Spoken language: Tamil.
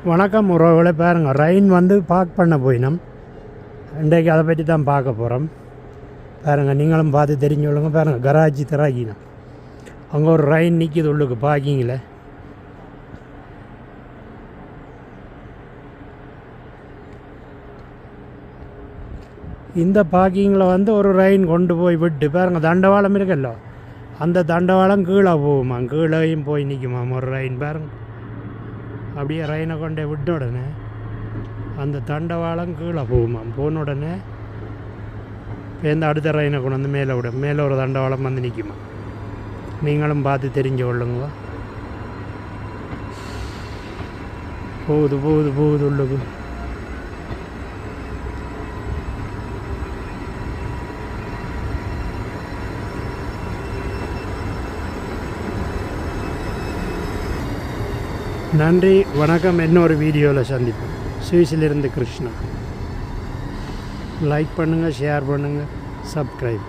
வணக்கம் உறவுகளை பாருங்கள், ரெயின் வந்து பார்க் பண்ண போயினோம். இன்றைக்கு அதை பற்றி தான் பார்க்க போகிறோம். பாருங்கள், நீங்களும் பார்த்து தெரிஞ்சவளுங்க. பாருங்கள், கராஜி திராகினோம். அங்கே ஒரு ரெயின் நிற்கிது உள்ளுக்கு பார்க்கிங்கில். இந்த பார்க்கிங்கில் வந்து ஒரு ரெயின் கொண்டு போய் விட்டு பாருங்கள், தண்டவாளம் இருக்குல்ல, அந்த தண்டவாளம் கீழே போகுமா, கீழேயும் போய் நிற்குமாம் ஒரு ரெயின். பாருங்கள், அப்படியே ரெயினை கொண்டே விட்ட உடனே அந்த தண்டவாளம் கீழே போகுமாம். போன உடனே இந்த அடுத்த ரெயினை கொண்டு வந்து மேலே விட, மேலே ஒரு தண்டவாளம் வந்து நிற்குமா. நீங்களும் பார்த்து தெரிஞ்சு கொள்ளுங்க. போகுது போகுது போகுது உள்ளுக்கு. நன்றி, வணக்கம். இன்னொரு வீடியோவில் சந்திப்போம். சுவிஸிலிருந்து கிருஷ்ணா. லைக் பண்ணுங்கள், ஷேர் பண்ணுங்கள், சப்ஸ்கிரைப்.